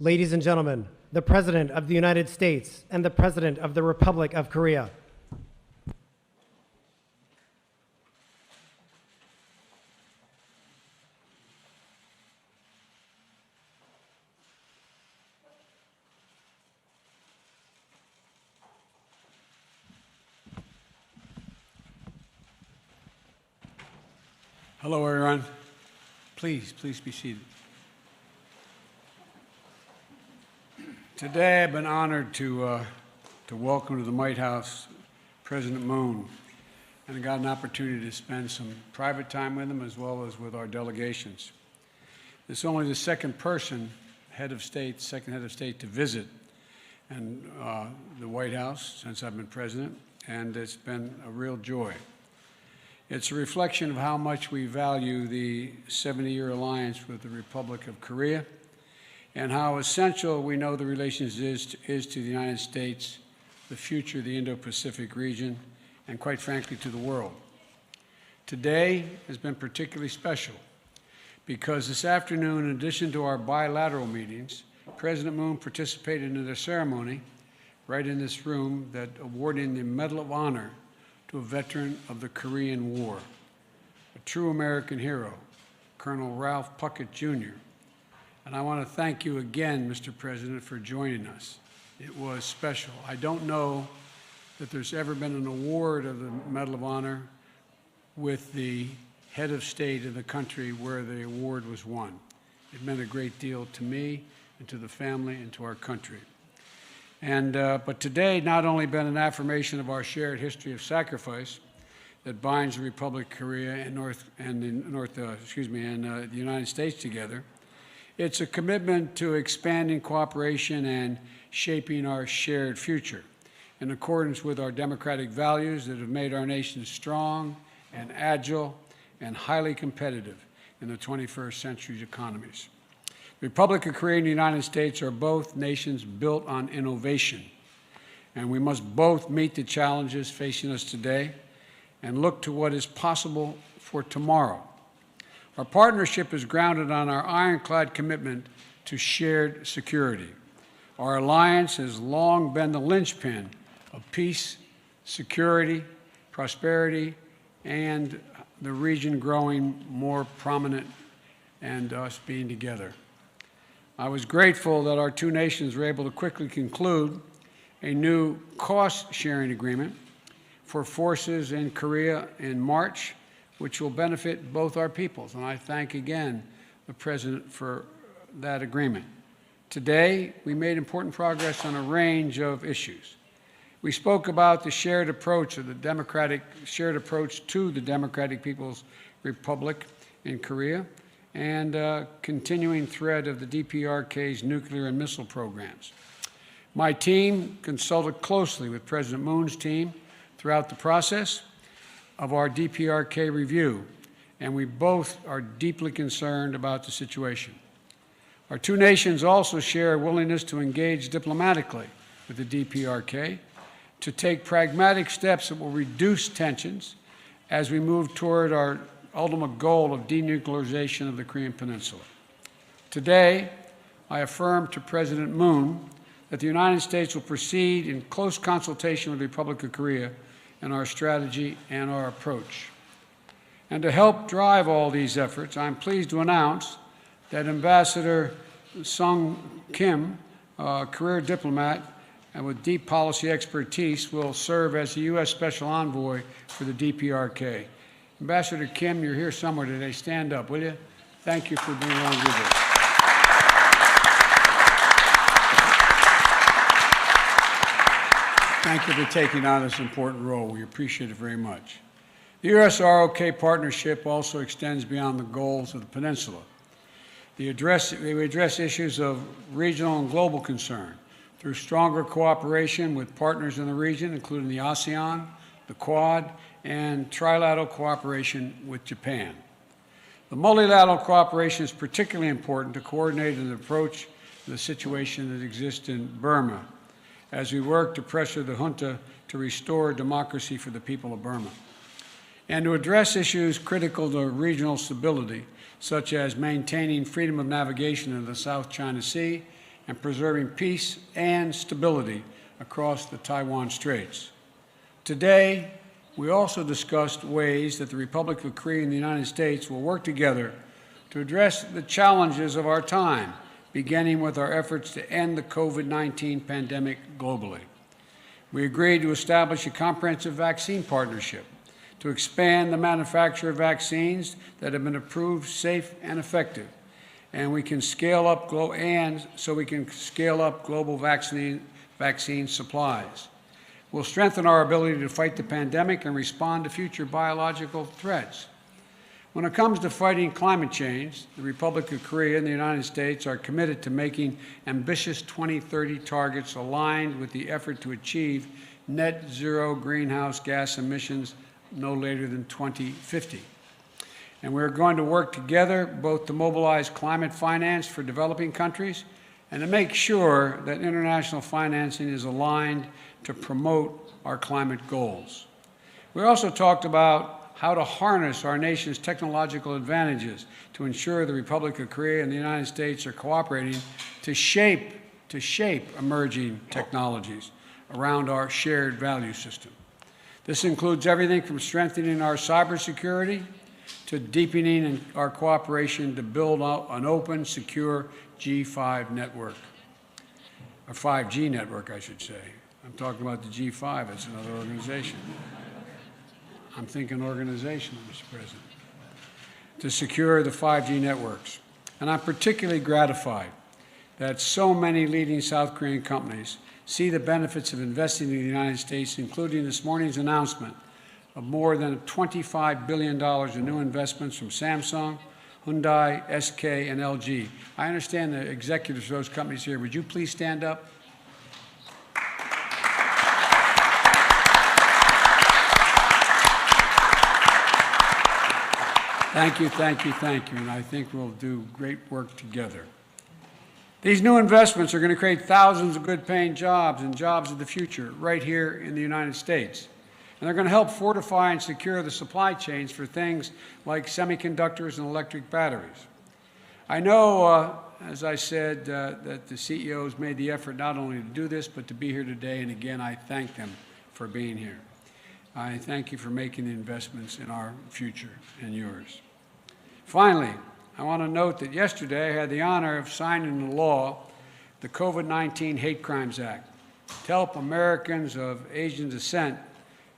Ladies and gentlemen, the President of the United States and the President of the Republic of Korea. Hello, everyone. Please be seated. Today, I've been honored to welcome to the White House President Moon, and I got an opportunity to spend some private time with him as well as with our delegations. This is only the second head of state to visit and the White House since I've been president, and it's been a real joy. It's a reflection of how much we value the 70-year alliance with the Republic of Korea and how essential we know the relations is to the United States, the future of the Indo-Pacific region, and quite frankly, to the world. Today has been particularly special because this afternoon, in addition to our bilateral meetings, President Moon participated in a ceremony right in this room that awarding the Medal of Honor to a veteran of the Korean War, a true American hero, Colonel Ralph Puckett, Jr. And I want to thank you again, Mr. President, for joining us. It was special. I don't know that there's ever been an award of the Medal of Honor with the head of state of the country where the award was won. It meant a great deal to me and to the family and to our country. But today not only been an affirmation of our shared history of sacrifice that binds the Republic of Korea and the United States together, it's a commitment to expanding cooperation and shaping our shared future in accordance with our democratic values that have made our nation strong and agile and highly competitive in the 21st century's economies. The Republic of Korea and the United States are both nations built on innovation, and we must both meet the challenges facing us today and look to what is possible for tomorrow. Our partnership is grounded on our ironclad commitment to shared security. Our alliance has long been the linchpin of peace, security, prosperity, and the region growing more prominent and us being together. I was grateful that our two nations were able to quickly conclude a new cost-sharing agreement for forces in Korea in March, which will benefit both our peoples. And I thank again the President for that agreement. Today, we made important progress on a range of issues. We spoke about the shared approach to the Democratic People's Republic in Korea and continuing threat of the DPRK's nuclear and missile programs. My team consulted closely with President Moon's team throughout the process of our DPRK review, and we both are deeply concerned about the situation. Our two nations also share a willingness to engage diplomatically with the DPRK to take pragmatic steps that will reduce tensions as we move toward our ultimate goal of denuclearization of the Korean Peninsula. Today, I affirm to President Moon that the United States will proceed in close consultation with the Republic of Korea in our strategy and our approach. And to help drive all these efforts, I'm pleased to announce that Ambassador Sung Kim, a career diplomat and with deep policy expertise, will serve as the U.S. Special Envoy for the DPRK. Ambassador Kim, you're here somewhere today. Stand up, will you? Thank you for being along with us. Thank you for taking on this important role. We appreciate it very much. The U.S.-ROK partnership also extends beyond the goals of the peninsula. We address issues of regional and global concern through stronger cooperation with partners in the region, including the ASEAN, the Quad, and trilateral cooperation with Japan. The multilateral cooperation is particularly important to coordinate an approach to the situation that exists in Burma as we work to pressure the junta to restore democracy for the people of Burma, and to address issues critical to regional stability, such as maintaining freedom of navigation in the South China Sea and preserving peace and stability across the Taiwan Straits. Today, we also discussed ways that the Republic of Korea and the United States will work together to address the challenges of our time, beginning with our efforts to end the COVID-19 pandemic globally. We agreed to establish a comprehensive vaccine partnership to expand the manufacture of vaccines that have been approved safe and effective, and we can scale up global vaccine supplies. We'll strengthen our ability to fight the pandemic and respond to future biological threats. When it comes to fighting climate change, the Republic of Korea and the United States are committed to making ambitious 2030 targets aligned with the effort to achieve net zero greenhouse gas emissions no later than 2050. And we're going to work together both to mobilize climate finance for developing countries and to make sure that international financing is aligned to promote our climate goals. We also talked about how to harness our nation's technological advantages to ensure the Republic of Korea and the United States are cooperating to shape emerging technologies around our shared value system. This includes everything from strengthening our cybersecurity to deepening our cooperation to build out an open, secure G5 network, or 5G network, I should say. I'm talking about the G5, it's another organization. I'm thinking organization, Mr. President, to secure the 5G networks. And I'm particularly gratified that so many leading South Korean companies see the benefits of investing in the United States, including this morning's announcement of more than $25 billion in new investments from Samsung, Hyundai, SK, and LG. I understand the executives of those companies here. Would you please stand up? Thank you, thank you, thank you, and I think we'll do great work together. These new investments are going to create thousands of good-paying jobs and jobs of the future right here in the United States. And they're going to help fortify and secure the supply chains for things like semiconductors and electric batteries. I know, as I said, that the CEOs made the effort not only to do this, but to be here today, and again, I thank them for being here. I thank you for making the investments in our future and yours. Finally, I want to note that yesterday I had the honor of signing into law the COVID-19 Hate Crimes Act to help Americans of Asian descent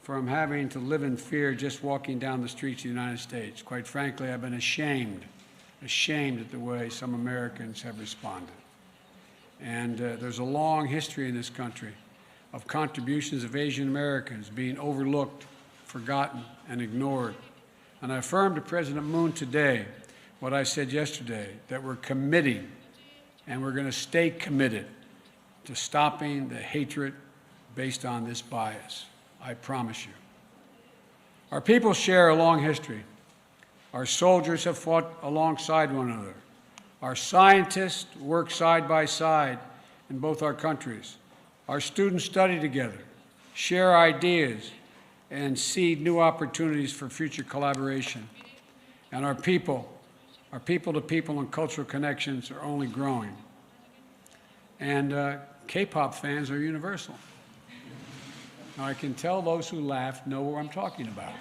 from having to live in fear just walking down the streets of the United States. Quite frankly, I've been ashamed at the way some Americans have responded. And there's a long history in this country of contributions of Asian Americans being overlooked, forgotten, and ignored. And I affirm to President Moon today what I said yesterday, that we're committing and we're going to stay committed to stopping the hatred based on this bias. I promise you. Our people share a long history. Our soldiers have fought alongside one another. Our scientists work side by side in both our countries. Our students study together, share ideas, and seed new opportunities for future collaboration. And our people-to-people and cultural connections are only growing. And K-pop fans are universal. Now, I can tell those who laughed know what I'm talking about.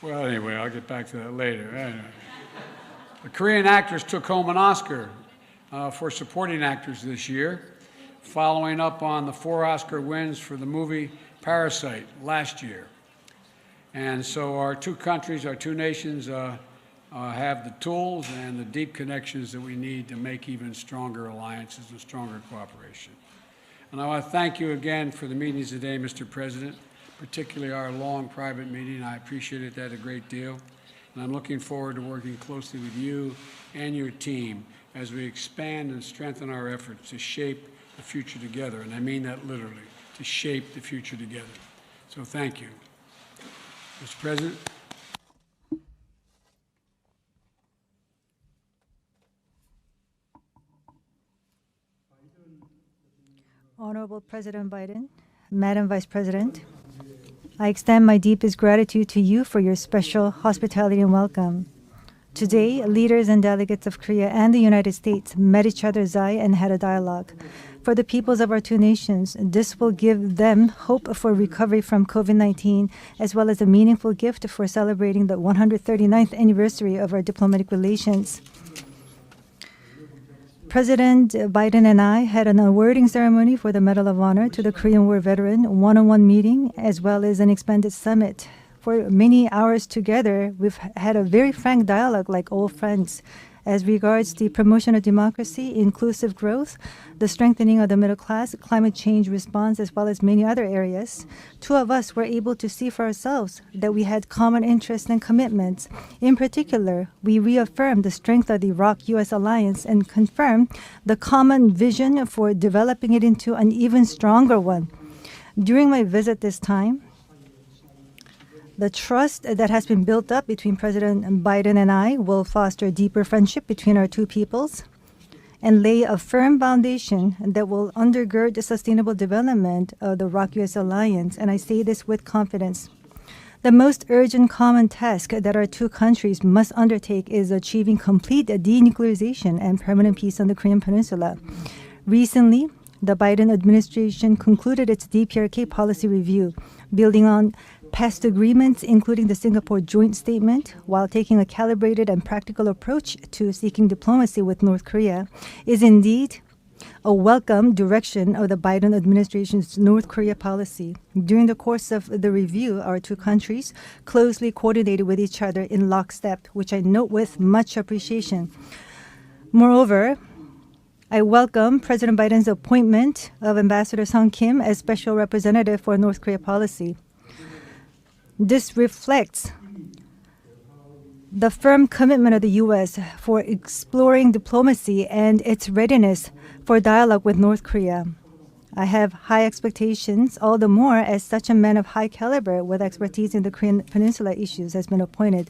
Well, anyway, I'll get back to that later. Anyway. The Korean actress took home an Oscar for supporting actors this year, following up on the 4 Oscar wins for the movie Parasite last year. And so our two countries, our two nations have the tools and the deep connections that we need to make even stronger alliances and stronger cooperation. And I want to thank you again for the meetings today, Mr. President, particularly our long private meeting. I appreciated that a great deal. And I'm looking forward to working closely with you and your team as we expand and strengthen our efforts to shape the future together. And I mean that literally, to shape the future together. So thank you. Mr. President. Honorable President Biden, Madam Vice President, I extend my deepest gratitude to you for your special hospitality and welcome. Today, leaders and delegates of Korea and the United States met each other's eye and had a dialogue. For the peoples of our two nations, this will give them hope for recovery from COVID-19, as well as a meaningful gift for celebrating the 139th anniversary of our diplomatic relations. President Biden and I had an awarding ceremony for the Medal of Honor to the Korean War veteran, one-on-one meeting, as well as an expanded summit. For many hours together, we've had a very frank dialogue like old friends as regards the promotion of democracy, inclusive growth, the strengthening of the middle class, climate change response, as well as many other areas. Two of us were able to see for ourselves that we had common interests and commitments. In particular, we reaffirmed the strength of the ROK-US alliance and confirmed the common vision for developing it into an even stronger one. During my visit this time, the trust that has been built up between President Biden and I will foster a deeper friendship between our two peoples and lay a firm foundation that will undergird the sustainable development of the ROK-US alliance, and I say this with confidence. The most urgent common task that our two countries must undertake is achieving complete denuclearization and permanent peace on the Korean Peninsula. Recently, the Biden administration concluded its DPRK policy review, building on past agreements, including the Singapore Joint Statement, while taking a calibrated and practical approach to seeking diplomacy with North Korea, is indeed a welcome direction of the Biden administration's North Korea policy. During the course of the review, our two countries closely coordinated with each other in lockstep, which I note with much appreciation. Moreover, I welcome President Biden's appointment of Ambassador Sung Kim as Special Representative for North Korea policy. This reflects the firm commitment of the U.S. for exploring diplomacy and its readiness for dialogue with North Korea. I have high expectations, all the more as such a man of high caliber with expertise in the Korean Peninsula issues has been appointed.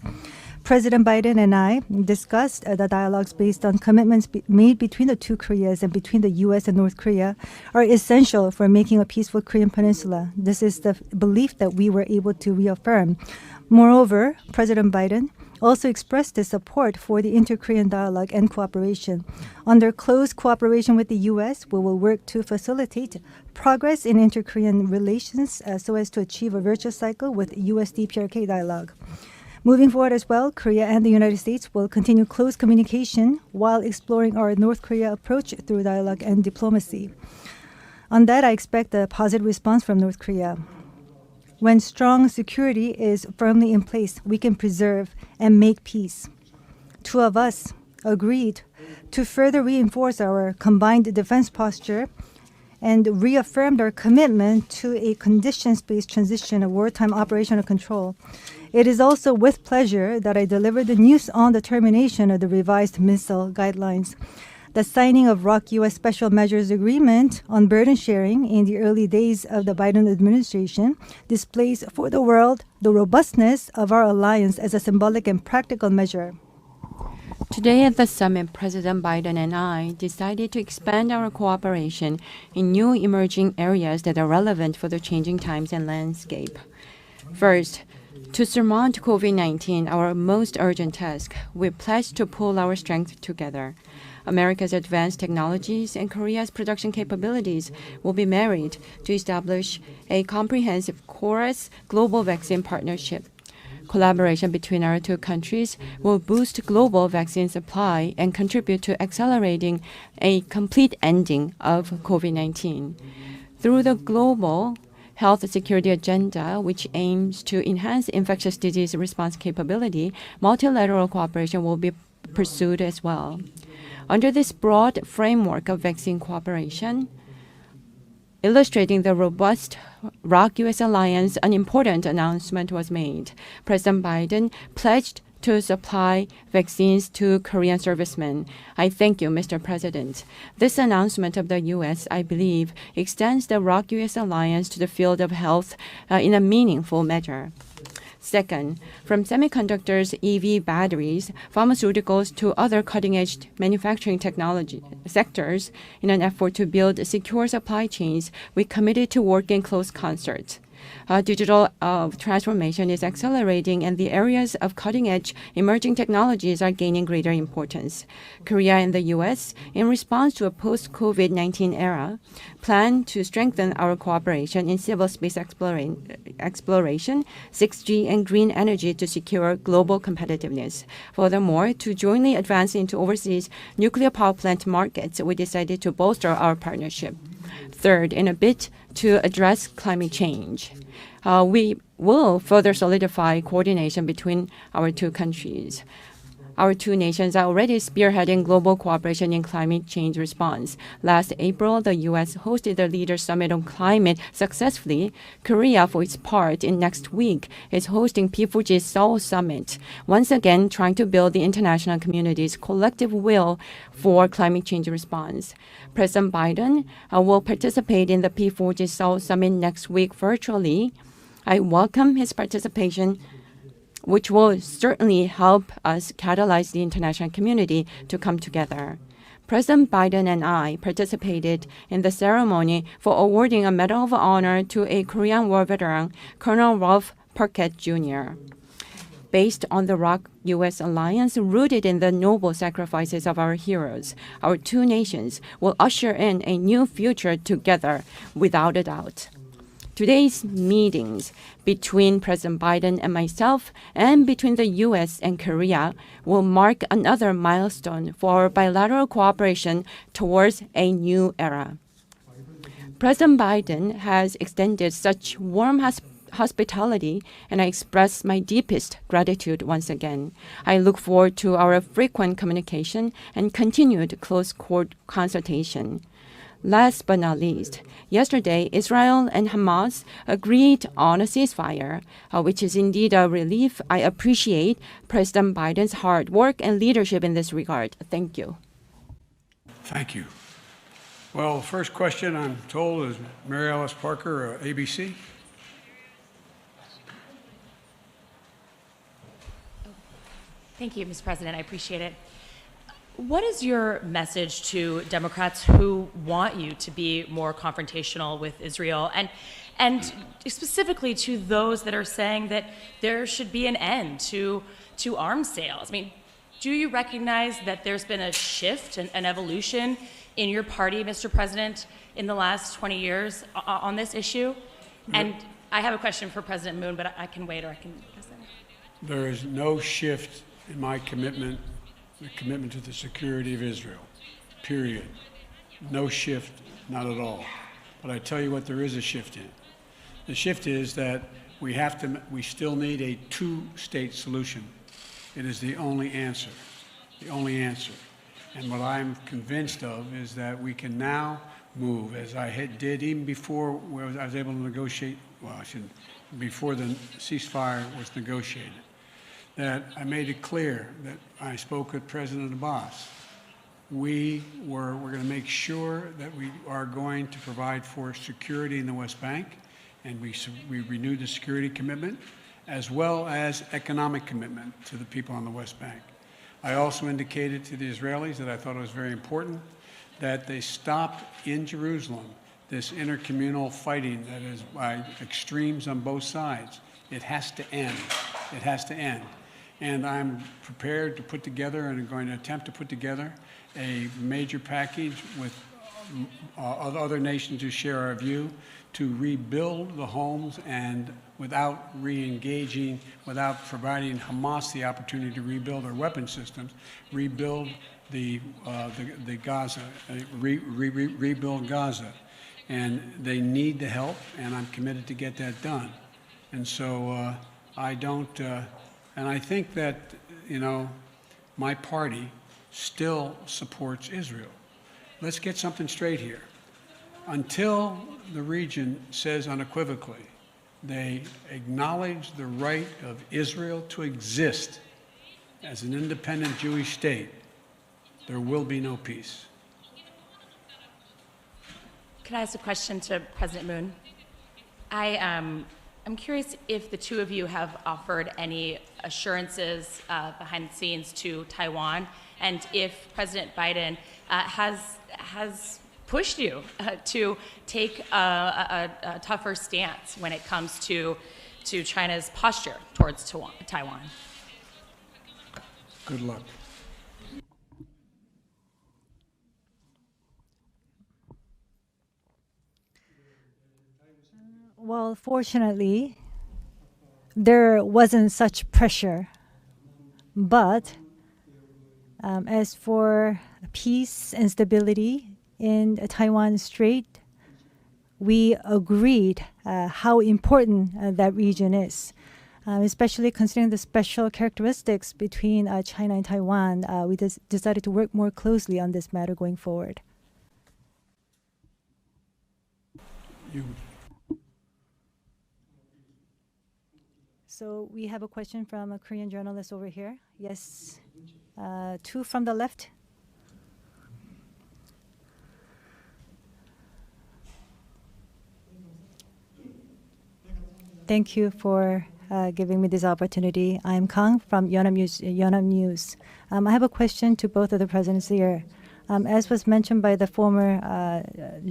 President Biden and I discussed the dialogues based on commitments made between the two Koreas and between the U.S. and North Korea are essential for making a peaceful Korean Peninsula. This is the belief that we were able to reaffirm. Moreover, President Biden also expressed his support for the inter-Korean dialogue and cooperation. Under close cooperation with the U.S., we will work to facilitate progress in inter-Korean relations so as to achieve a virtuous cycle with U.S. DPRK dialogue. Moving forward as well, Korea and the United States will continue close communication while exploring our North Korea approach through dialogue and diplomacy. On that, I expect a positive response from North Korea. When strong security is firmly in place, we can preserve and make peace. Two of us agreed to further reinforce our combined defense posture and reaffirmed our commitment to a conditions-based transition of wartime operational control. It is also with pleasure that I deliver the news on the termination of the revised missile guidelines. The signing of ROK-US Special Measures Agreement on burden sharing in the early days of the Biden administration displays for the world the robustness of our alliance as a symbolic and practical measure. Today at the summit, President Biden and I decided to expand our cooperation in new emerging areas that are relevant for the changing times and landscape. First, to surmount COVID-19, our most urgent task, we pledge to pull our strength together. America's advanced technologies and Korea's production capabilities will be married to establish a comprehensive CORUS global vaccine partnership. Collaboration between our two countries will boost global vaccine supply and contribute to accelerating a complete ending of COVID-19. Through the global health security agenda, which aims to enhance infectious disease response capability, multilateral cooperation will be pursued as well. Under this broad framework of vaccine cooperation, illustrating the robust ROK-US alliance, an important announcement was made. President Biden pledged to supply vaccines to Korean servicemen. I thank you, Mr. President. This announcement of the U.S., I believe, extends the ROK-US alliance to the field of health in a meaningful measure. Second, from semiconductors, EV batteries, pharmaceuticals to other cutting-edge manufacturing technology sectors, in an effort to build secure supply chains, we committed to work in close concert. Digital transformation is accelerating, and the areas of cutting-edge emerging technologies are gaining greater importance. Korea and the U.S., in response to a post-COVID-19 era, plan to strengthen our cooperation in civil space exploration, 6G, and green energy to secure global competitiveness. Furthermore, to jointly advance into overseas nuclear power plant markets, we decided to bolster our partnership. Third, in a bid to address climate change, we will further solidify coordination between our two countries. Our two nations are already spearheading global cooperation in climate change response. Last April, the U.S. hosted the Leaders Summit on Climate successfully. Korea, for its part, in next week, is hosting P4G Seoul Summit, once again trying to build the international community's collective will for climate change response. President Biden will participate in the P4G Seoul Summit next week virtually. I welcome his participation, which will certainly help us catalyze the international community to come together. President Biden and I participated in the ceremony for awarding a Medal of Honor to a Korean War veteran, Colonel Ralph Puckett Jr. Based on the ROK-U.S. alliance rooted in the noble sacrifices of our heroes, our two nations will usher in a new future together, without a doubt. Today's meetings between President Biden and myself and between the U.S. and Korea will mark another milestone for our bilateral cooperation towards a new era. President Biden has extended such warm hospitality, and I express my deepest gratitude once again. I look forward to our frequent communication and continued close consultation. Last but not least, yesterday, Israel and Hamas agreed on a ceasefire, which is indeed a relief. I appreciate President Biden's hard work and leadership in this regard. Thank you. Thank you. Well, the first question, I'm told, is Mary Alice Parker, ABC. Thank you, Mr. President. I appreciate it. What is your message to Democrats who want you to be more confrontational with Israel, and specifically to those that are saying that there should be an end to arms sales? I mean, do you recognize that there's been a shift, an evolution in your party, Mr. President, in the last 20 years on this issue? And I have a question for President Moon, but I can wait, or I can guess that. There is no shift in my commitment, the commitment to the security of Israel, period. No shift, not at all. But I tell you what there is a shift in. The shift is that we still need a two-state solution. It is the only answer, And what I'm convinced of is that we can now move, as I did even before I was able to negotiate, before the ceasefire was negotiated, that I made it clear that I spoke with President Abbas. We're going to make sure that we are going to provide for security in the West Bank, and we renewed the security commitment, as well as economic commitment to the people on the West Bank. I also indicated to the Israelis that I thought it was very important that they stop in Jerusalem this intercommunal fighting that is by extremes on both sides. It has to end. It has to end. And I'm prepared to put together, and I'm going to attempt to put together, a major package with other nations who share our view to rebuild the homes, and without re-engaging, without providing Hamas the opportunity to rebuild their weapon systems, rebuild the Gaza, rebuild Gaza. And they need the help, and I'm committed to get that done. And so and I think that, my party still supports Israel. Let's get something straight here. Until the region says unequivocally they acknowledge the right of Israel to exist as an independent Jewish state, there will be no peace. Can I ask a question to President Moon? I'm curious if the two of you have offered any assurances behind the scenes to Taiwan, and if President Biden has pushed you to take a tougher stance when it comes to China's posture towards Taiwan? Good luck. Well, fortunately, there wasn't such pressure. But as for peace and stability in Taiwan Strait, we agreed how important that region is. Especially considering the special characteristics between China and Taiwan, we decided to work more closely on this matter going forward. So we have a question from a Korean journalist over here. Yes, two from the left. Thank you for giving me this opportunity. I'm Kang from Yeonhap News. I have a question to both of the presidents here. As was mentioned by the former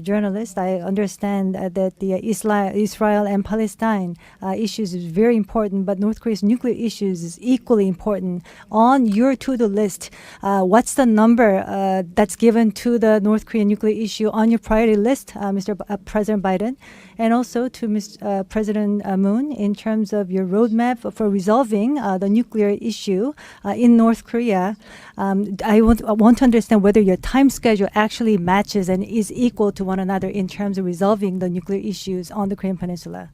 journalist, I understand that the Israel and Palestine issues is very important, but North Korea's nuclear issues is equally important. On your to-do list, what's the number that's given to the North Korean nuclear issue on your priority list, Mr. President Biden? And also to President Moon, in terms of your roadmap for resolving the nuclear issue in North Korea. I want to understand whether your time schedule actually matches and is equal to one another in terms of resolving the nuclear issues on the Korean Peninsula.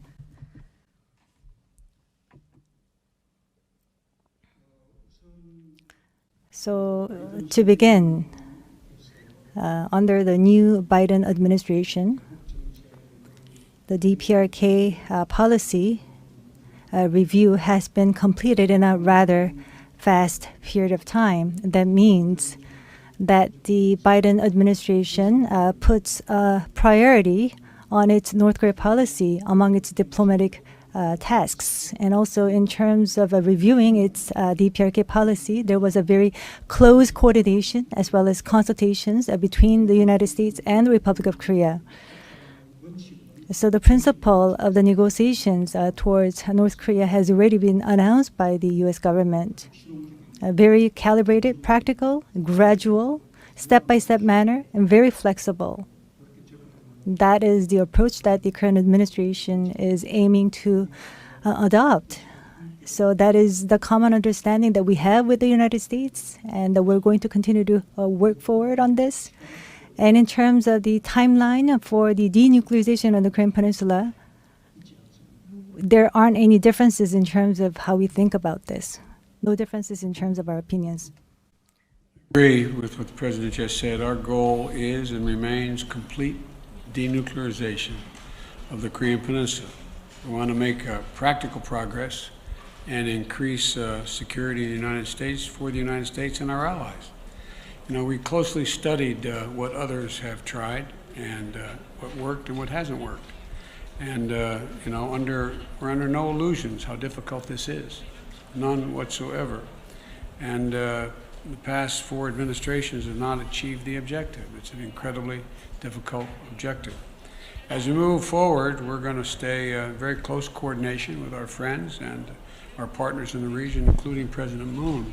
So to begin, under the new Biden administration, the DPRK policy review has been completed in a rather fast period of time. That means that the Biden administration puts a priority on its North Korea policy among its diplomatic tasks. And also in terms of reviewing its DPRK policy, there was a very close coordination as well as consultations between the United States and the Republic of Korea. So the principle of the negotiations towards North Korea has already been announced by the U.S. government. A very calibrated, practical, gradual, step-by-step manner, and very flexible. That is the approach that the current administration is aiming to adopt. So that is the common understanding that we have with the United States, and that we're going to continue to work forward on this. And in terms of the timeline for the denuclearization of the Korean Peninsula, there aren't any differences in terms of how we think about this. No differences in terms of our opinions. I agree with what the President just said. Our goal is and remains complete denuclearization of the Korean Peninsula. We want to make practical progress and increase security in the United States for the United States and our allies. You know, we closely studied what others have tried and what worked and what hasn't worked. And, you know, we're under no illusions how difficult this is, none whatsoever. And the past 4 administrations have not achieved the objective. It's an incredibly difficult objective. As we move forward, we're going to stay in very close coordination with our friends and our partners in the region, including President Moon.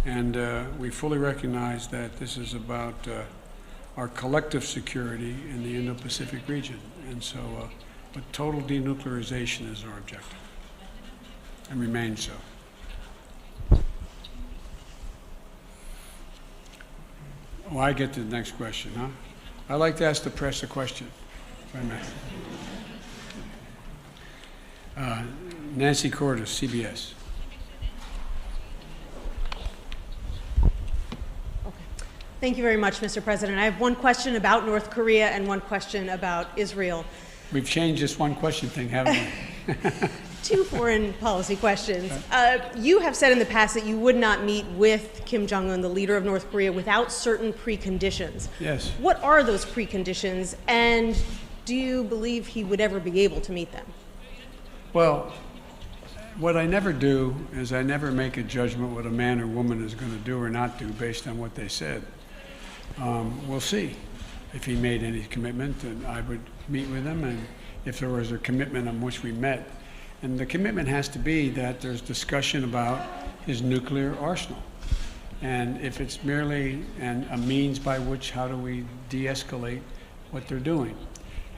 And we fully recognize that this is about our collective security in the Indo-Pacific region. And so, but total denuclearization is our objective and remains so. Oh, I get to the next question, huh? I'd like to ask the press a question, if I may. Nancy Cordes, CBS. Thank you very much, Mr. President. I have one question about North Korea and one question about Israel. We've changed this one question thing, haven't we? 2 foreign policy questions. You have said in the past that you would not meet with Kim Jong-un, the leader of North Korea, without certain preconditions. Yes. What are those preconditions, and do you believe he would ever be able to meet them? Well, what I never do is I never make a judgment what a man or woman is going to do or not do based on what they said. We'll see. if he made any commitment, then I would meet with him, and if there was a commitment on which we met. And the commitment has to be that there's discussion about his nuclear arsenal. And if it's merely a means by which, how do we de-escalate what they're doing?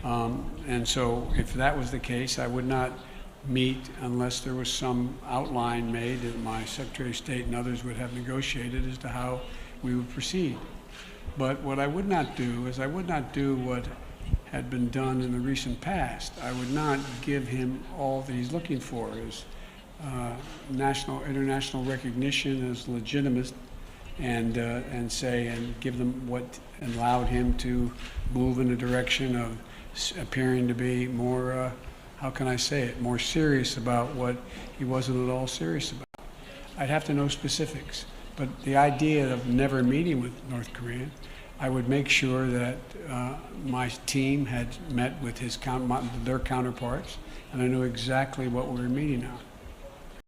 And so if that was the case, I would not meet unless there was some outline made that my Secretary of State and others would have negotiated as to how we would proceed. But what I would not do is I would not do what had been done in the recent past. I would not give him all that he's looking for, is international recognition as legitimate, and say, and give them what allowed him to move in the direction of appearing to be more, how can I say it, more serious about what he wasn't at all serious about. I'd have to know specifics, but the idea of never meeting with North Korea, I would make sure that my team had met with their counterparts, and I knew exactly what we were meeting on.